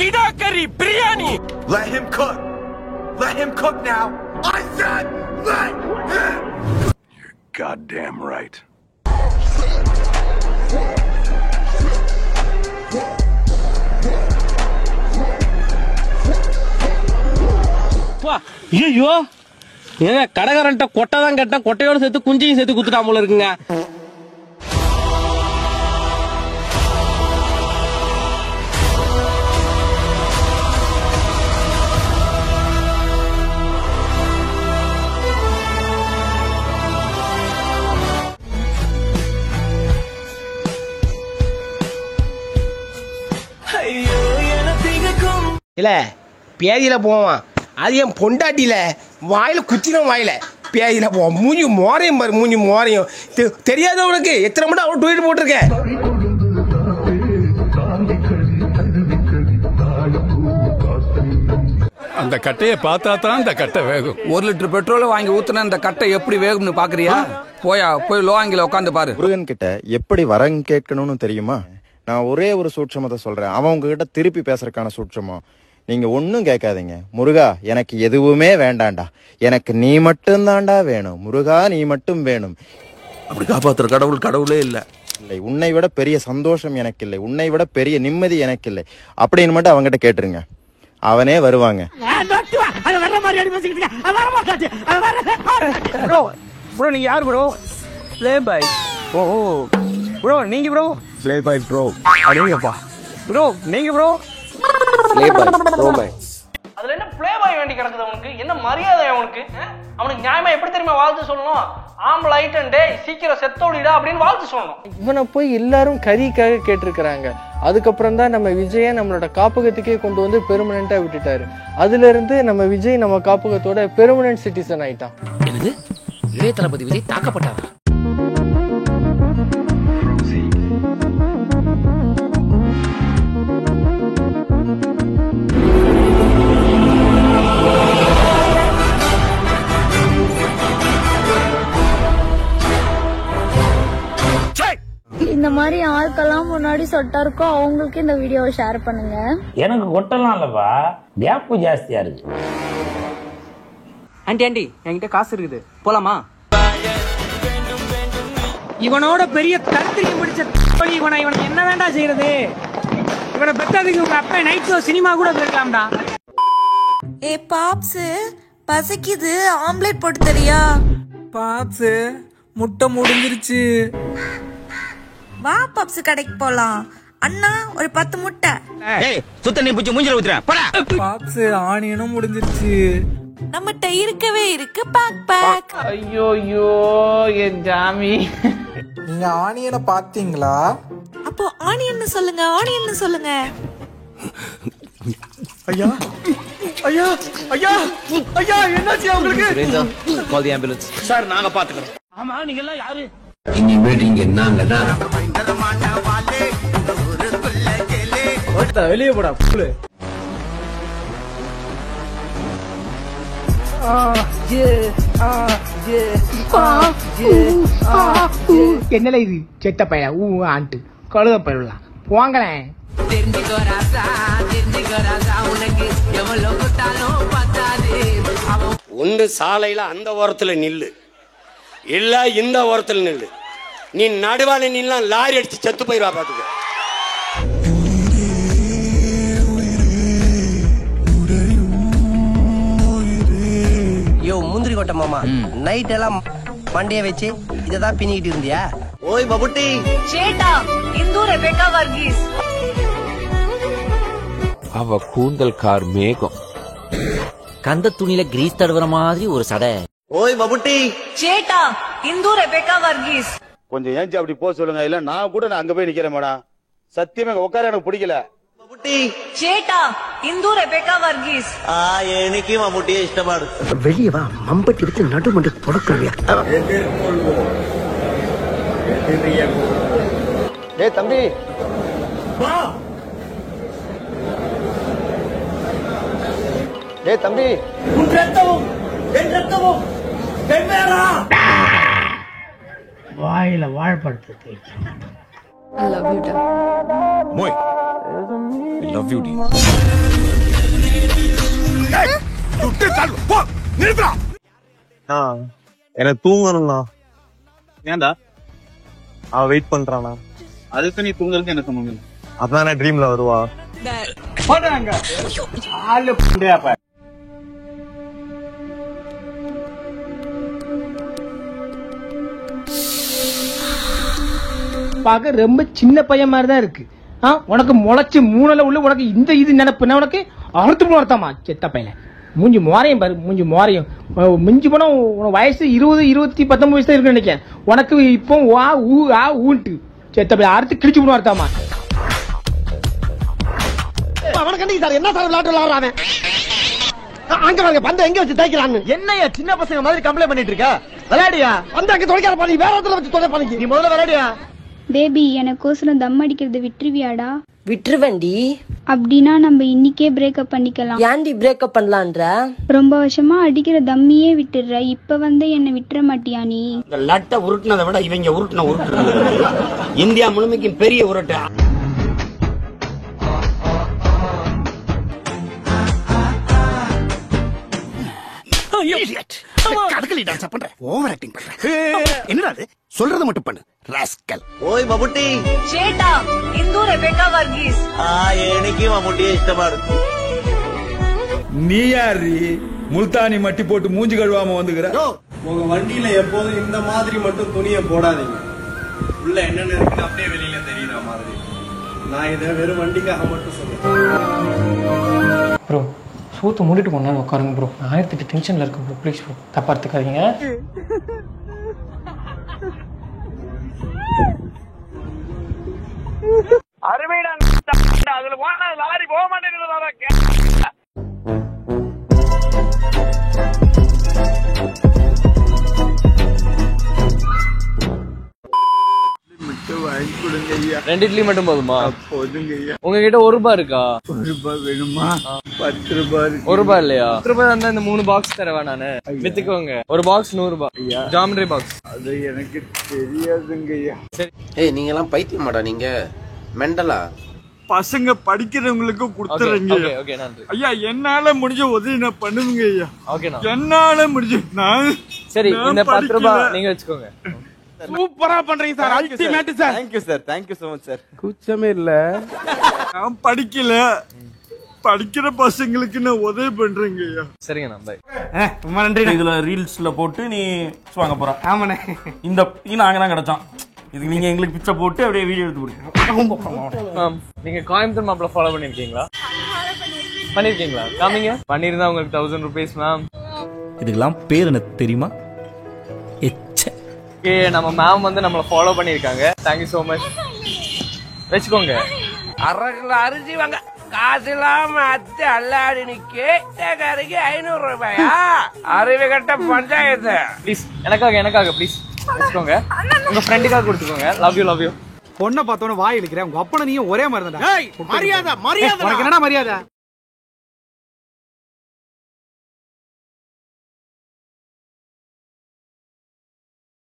Kida curry, biryani. Let him cook. Let him cook now. I said let him. You're goddamn right. ஐயோ ஏங்க கடைக்காரன்ட்ட கொட்டை தான் கேட்டேன், கொட்டையோட சேர்த்து குஞ்சையும் சேர்த்து குத்துட்டா போல இருக்குங்க. இல்ல பேதியில போவான், அது என் பொண்டாட்டியில வாயில குத்தின வாயில பேதியில போவான். மூஞ்சி மோரையும் பாரு, மூஞ்சி மோரையும் தெரியாத உனக்கு எத்தனை மட்டும் அவன் ட்வீட் போட்டிருக்கேன். அந்த கட்டையை பார்த்தா தான் அந்த கட்டை வேகும். 1 லிட்டர் பெட்ரோல வாங்கி ஊத்துனா அந்த கட்டை எப்படி வேகும்னு பாக்குறியா? போய் லோவாங்கில உட்காந்து பாரு. முருகன் கிட்ட எப்படி வரம் கேட்கணும்னு தெரியுமா? நான் ஒரே ஒரு சூட்சமத்தை சொல்றேன், அவன் உங்ககிட்ட திருப்பி பேசுறதுக்கான சூட்சமம். நீங்க ஒன்னும் கேட்காதீங்க, முருகா எனக்கு எதுவுமே வேண்டாண்டா, எனக்கு நீ மட்டும் தாண்டா வேணும், முருகா நீ மட்டும் வேணும். அப்படி காப்பாத்துற கடவுளே இல்ல. இல்லை, உன்னை விட பெரிய சந்தோஷம் எனக்கு இல்லை, உன்னை விட பெரிய நிம்மதி எனக்கு இல்லை அப்படின்னு மட்டும் அவங்ககிட்ட கேட்டுருங்க, அவனே வருவாங்க. ப்ரோ நீங்க யார் ப்ரோ? Playboy. ஓ ப்ரோ நீங்க ப்ரோ? Playboy bro. அடேங்கப்பா ப்ரோ நீங்க bro? Playboy bro boy. அதுல என்ன ப்ளே பாய் வேண்டி கிடக்குது அவனுக்கு? என்ன மரியாதை அவனுக்கு? அவனுக்கு நியாயமா எப்படி தெரியுமா வாழ்த்து சொல்லணும்? ஆம்பளை ஐட்டம் டே சீக்கிரம் செத்தோடிடா அப்படின்னு வாழ்த்து சொல்லணும். இவனை போய் எல்லாரும் கறிக்காக கேட்டிருக்கிறாங்க. அதுக்கப்புறம் தான் நம்ம விஜயை நம்மளோட காப்பகத்துக்கே கொண்டு வந்து பெர்மனண்டா விட்டுட்டாரு. அதுல இருந்து நம்ம விஜய் நம்ம காப்பகத்தோட பெர்மனன்ட் சிட்டிசன் ஆயிட்டான். என்னது இளைய தளபதி விஜய் தாக்கப்பட்டாரா? இந்த மாதிரி ஆட்கெல்லாம் முன்னாடி சொட்டா இருக்கும், அவங்களுக்கு இந்த வீடியோவை ஷேர் பண்ணுங்க. எனக்கு கொட்டலாம் இல்லப்பா, வியாப்பு ஜாஸ்தியா இருக்கு. ஆண்டி என்கிட்ட காசு இருக்குது, போலாமா? இவனோட பெரிய கருத்திரியம் பிடிச்ச இவனுக்கு என்ன வேண்டா செய்யறது? இவனை பெற்றதுக்கு உங்க அப்பா நைட் ஷோ சினிமா கூட போயிருக்கலாம்டா. ஏ பாப்ஸ் பசிக்குது, ஆம்லெட் போட்டு தரியா? பாப்ஸ் முட்டை முடிஞ்சிருச்சு. வா பாப்ஸ் கடைக்கு போலாம். அண்ணா ஒரு 10 முட்டை. ஏய் சுத்த நீ புடிச்சு மூஞ்சில ஊத்துறேன் போடா. பாப்ஸ் ஆனியனும் முடிஞ்சிருச்சு. நம்மட்ட இருக்கவே இருக்கு பேக். ஐயோ என் ஜாமி. நீங்க ஆனியனை பாத்தீங்களா? அப்போ ஆனியன் சொல்லுங்க, ஆனியன் சொல்லுங்க. ஐயா ஐயா ஐயா ஐயா என்னாச்சு உங்களுக்கு? கால் தி ஆம்புலன்ஸ். சார் நாங்க பாத்துக்கிறோம். ஆமா நீங்க எல்லாம் யாரு? இனிமேல் இங்க நாங்கடா. வெளியே போடா புல்லு. என்னல இது செத்த பையன் ஆண்டு கழுத பயிரலாம் போங்களேன். ஒன்று சாலையில அந்த ஓரத்துல நில்லு, இல்ல இந்த ஓரத்துல நில்லு. நீ நடுவால நில்லாம் லாரி அடிச்சு செத்து போயிருவா பாத்துக்க. யோ முந்திரி கொட்ட மாமா, நைட் எல்லாம் மண்டைய வச்சு இததான் பின்னிக்கிட்டு இருந்தியா? ஓய் பபுட்டி சேட்டா இந்து ரெபேக்கா வர்கீஸ். அவ கூந்தல் கார் மேகம், கந்த துணியில கிரீஸ் தடவுற மாதிரி ஒரு சடை. ஓய் பபுட்டி சேட்டா இந்து ரெபேக்கா வர்கீஸ். கொஞ்சம் ஏஞ்சி அப்படி போக சொல்லுங்க, இல்ல நான் கூட அங்க போய் நிக்கிறேன் மேடம். சத்தியமா உட்கார எனக்கு பிடிக்கல. சேட்டா இந்து ரெபேக்கா வர்கீஸ். எனக்கு மம்முட்டியே இஷ்டமாடு. வெளியே வா, மம்பட்டி வச்சு நடுமண்டு தொடக்கலையா? டேய் தம்பி வா. டேய் தம்பி, உன் ரத்தமும் என் ரத்தமும் வெவ்வேறா? வாயில வாழைப்பழத்தை தேய்ச்சு. மோய் லவ் யூ டி. எனக்கு தூங்கணும்ண்ணா. ஏன்டா அவ வெயிட் பண்றானா? அதுக்கு நீ தூங்குறது எனக்கு சம்பந்தம். அதான் ட்ரீம்ல வருவா. பார்க்க ரொம்ப சின்ன பையன் மாதிரி தான் இருக்கு. உனக்கு முளைச்சு மூணுல உள்ள உனக்கு இந்த இது நினைப்புனா உனக்கு அறுத்து மூணு செத்த பையல. மூஞ்சி மோரையும் பாரு, மூஞ்சி மோரையும் மிஞ்சி போனா உனக்கு வயசு 20, 19 வயசு தான் இருக்குன்னு நினைக்கிறேன். உனக்கு இப்போ ஊன்ட்டு செத்த பையன் அறுத்து கிழிச்சு போன அர்த்தமா. என்ன சார் விளையாட்டு விளையாடுறாங்க? அங்க பாருங்க பந்த எங்க வச்சு தேய்க்கிறான்னு. என்னையா சின்ன பசங்க மாதிரி கம்ப்ளைண்ட் பண்ணிட்டு இருக்க? விளையாடியா? வந்து அங்க தொலைக்கார பண்ணி வேற இடத்துல வச்சு தொலை பண்ணி. நீ முதல்ல விளையாடியா? பேபி எனக்கோசரம் தம் அடிக்கிறது விட்டுருவியாடா? விட்டுருவேண்டி. அப்படின்னா நம்ம இன்னைக்கே பிரேக்கப் பண்ணிக்கலாம். ஏன்டி பிரேக்கப் பண்ணலான்ற? ரொம்ப வருஷமா அடிக்கிற தம்மியே விட்டுடுற, இப்ப வந்து என்ன விட்டுற மாட்டியா நீ? லட்ட உருட்டுனதை விட இவங்க உருட்டுன உருட்டு இந்தியா முழுமைக்கும் பெரிய உருட்டு. சொல்றது மட்டும் பண்ணு ராஸ்கல். ஓய் மம்முட்டி. சேட்டா இந்து ரெபேக்கா வர்கீஸ். எனக்கு மம்முட்டியே இஷ்டமா இருக்கு. நீ யாரு முல்தானி மட்டி போட்டு மூஞ்சி கழுவாம வந்துக்கிற? உங்க வண்டியில எப்போதும் இந்த மாதிரி மட்டும் துணியை போடாதீங்க. உள்ள என்னென்ன இருக்குன்னு அப்படியே வெளியில தெரியுற மாதிரி. நான் இதை வெறும் வண்டிக்காக மட்டும் சொல்றேன். ப்ரோ சூத்து மூடிட்டு போனா உட்காருங்க ப்ரோ. 1008 டென்ஷன்ல இருக்கு ப்ரோ. ப்ளீஸ் ப்ரோ தப்பா எடுத்துக்காதீங்க. அதுல போனா லாரி போக மாட்டேங்குது. ரெண்டு இட்லி மட்டும் போதுமா? போதுங்க ஐயா. உங்ககிட்ட ₹1 இருக்கா? ₹1 வேணுமா? ₹10 ₹1 இல்லையா? ₹10 இருந்தா இந்த 3 பாக்ஸ் தரவா நானு. வித்துக்கோங்க. ஒரு பாக்ஸ் ₹100. Geometry box. அது எனக்கு தெரியாதுங்க ஐயா. சரி. ஏய் நீங்க எல்லாம் பைத்தியமாடா நீங்க? மெண்டலா? பசங்க படிக்கிறவங்களுக்கு கொடுத்துறீங்க. ஓகே நன்றி ஐயா. என்னால முடிஞ்ச உதவி நான் பண்ணுவேங்க ஐயா. ஓகே என்னால முடிஞ்ச நான் சரி இந்த ₹10 நீங்க வச்சுக்கோங்க. சூப்பரா பண்றீங்க sir. Ultimate sir. Thank you sir. Thank you so much sir. கூச்சமே இல்ல. நான் படிக்கல. படிக்கிற பசங்களுக்கு நான் உதவி பண்றேங்க ஐயா. சரிங்க நான் பை. ரொம்ப நன்றி. இதுல ரீல்ஸ்ல போட்டு நீ வாங்க போற. ஆமாண்ணே. இந்த நாங்க தான் கிடைச்சோம். இதுக்கு நீங்க எங்களுக்கு பிச்சை போட்டு அப்படியே வீடியோ எடுத்து கொடுங்க. மேம் நீங்க கோயம்புத்தூர் மாப்ள ஃபாலோ பண்ணிருக்கீங்களா? பண்ணிருக்கீங்களா? காமிங்க. பண்ணிருந்தா உங்களுக்கு ₹1000 மேம். இதுக்கெல்லாம் பேர் என்ன தெரியுமா? ஓகே நம்ம மேம் வந்து நம்மள ஃபாலோ பண்ணிருக்காங்க. Thank you so much. வெச்சுக்கோங்க. அரகுல அரிசி வாங்க காசு இல்லாம அத்தை அல்லாடி நிக்கே கறிக்கு ₹500. அறிவு கட்ட பஞ்சாயத்து. ப்ளீஸ் எனக்காக ப்ளீஸ் வெச்சுக்கோங்க. உங்க ஃப்ரெண்டுக்காக கொடுத்துக்கோங்க. Love you. பொண்ணை பார்த்தோன்னு வாய் இழுக்கிறேன். உங்க அப்பனை நீயும் ஒரே மாதிரி தான். மரியாதை உனக்கு என்னடா மரியாதை?